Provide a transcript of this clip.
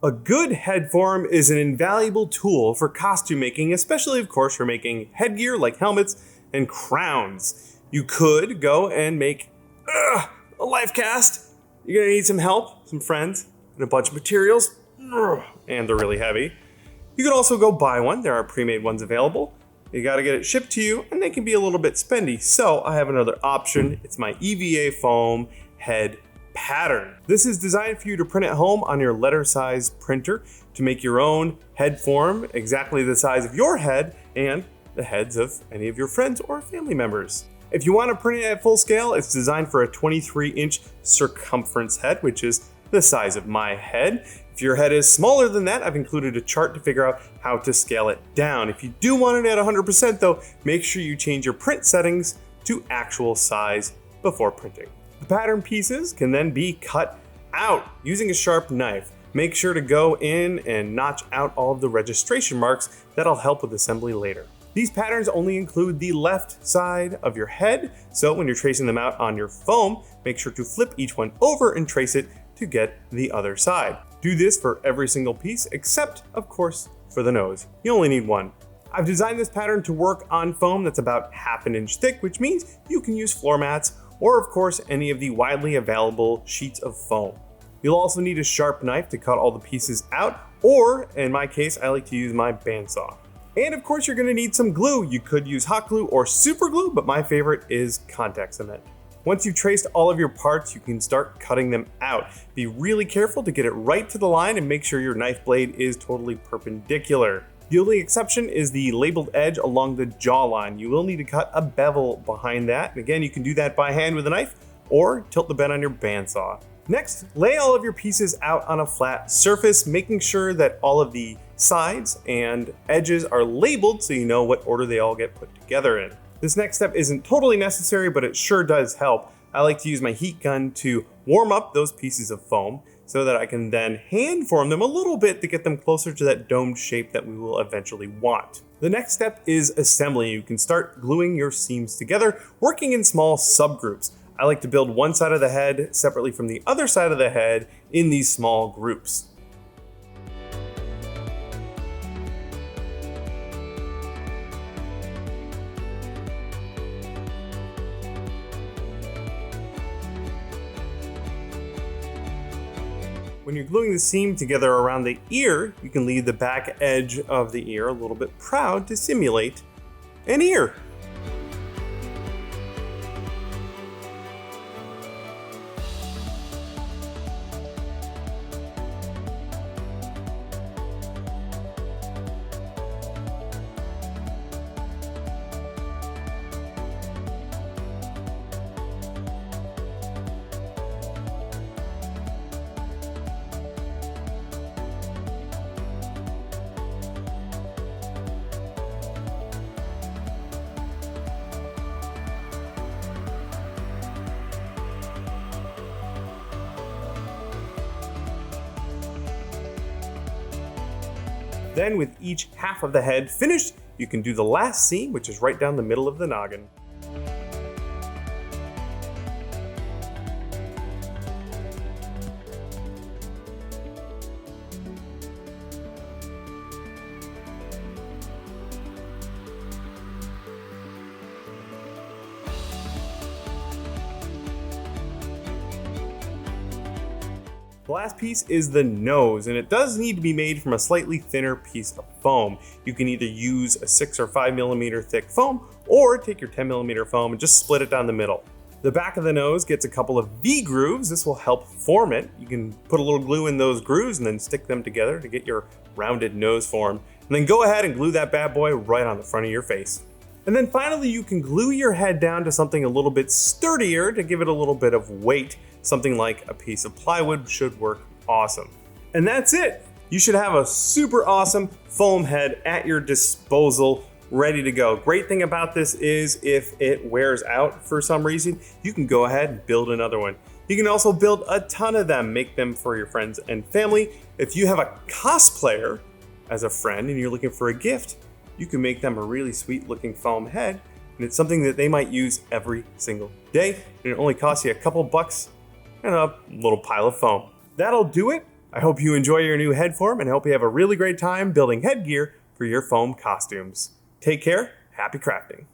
A good head form is an invaluable tool for costume making, especially, of course, for making headgear like helmets and crowns. You could go and make a life cast. You're gonna need some help, some friends, and a bunch of materials, and they're really heavy. You could also go buy one. There are pre-made ones available. You gotta get it shipped to you, and they can be a little bit spendy. So I have another option. It's my EVA foam head pattern. This is designed for you to print at home on your letter size printer to make your own head form exactly the size of your head and the heads of any of your friends or family members. If you want to print it at full scale, it's designed for a 23-inch circumference head, which is the size of my head. If your head is smaller than that, I've included a chart to figure out how to scale it down. If you do want it at 100% though, make sure you change your print settings to actual size before printing. The pattern pieces can then be cut out using a sharp knife. Make sure to go in and notch out all of the registration marks. That'll help with assembly later. These patterns only include the left side of your head, so when you're tracing them out on your foam, make sure to flip each one over and trace it to get the other side. Do this for every single piece, except, of course, for the nose. You only need one. I've designed this pattern to work on foam that's about ½ an inch thick, which means you can use floor mats or, of course, any of the widely available sheets of foam. You'll also need a sharp knife to cut all the pieces out, or, in my case, I like to use my bandsaw. And of course, you're gonna need some glue. You could use hot glue or super glue, but my favorite is contact cement. Once you've traced all of your parts, you can start cutting them out. Be really careful to get it right to the line and make sure your knife blade is totally perpendicular. The only exception is the labeled edge along the jawline. You will need to cut a bevel behind that. And again, you can do that by hand with a knife or tilt the bed on your bandsaw. Next, lay all of your pieces out on a flat surface, making sure that all of the sides and edges are labeled so you know what order they all get put together in. This next step isn't totally necessary, but it sure does help. I like to use my heat gun to warm up those pieces of foam so that I can then hand form them a little bit to get them closer to that domed shape that we will eventually want. The next step is assembly. You can start gluing your seams together, working in small subgroups. I like to build one side of the head separately from the other side of the head in these small groups. When you're gluing the seam together around the ear, you can leave the back edge of the ear a little bit proud to simulate an ear. Then with each half of the head finished, you can do the last seam, which is right down the middle of the noggin. The last piece is the nose, and it does need to be made from a slightly thinner piece of foam. You can either use a 6 or 5 millimeter thick foam, or take your 10 millimeter foam and just split it down the middle. The back of the nose gets a couple of V grooves. This will help form it. You can put a little glue in those grooves and then stick them together to get your rounded nose form. And then go ahead and glue that bad boy right on the front of your face. And then finally, you can glue your head down to something a little bit sturdier to give it a little bit of weight. Something like a piece of plywood should work awesome. And that's it. You should have a super awesome foam head at your disposal, ready to go. Great thing about this is if it wears out for some reason, you can go ahead and build another one. You can also build a ton of them, make them for your friends and family. If you have a cosplayer as a friend and you're looking for a gift, you can make them a really sweet looking foam head, and it's something that they might use every single day, and it only costs you a couple bucks and a little pile of foam. That'll do it I hope you enjoy your new head form and I hope you have a really great time building headgear for your foam costumes. Take care, happy crafting.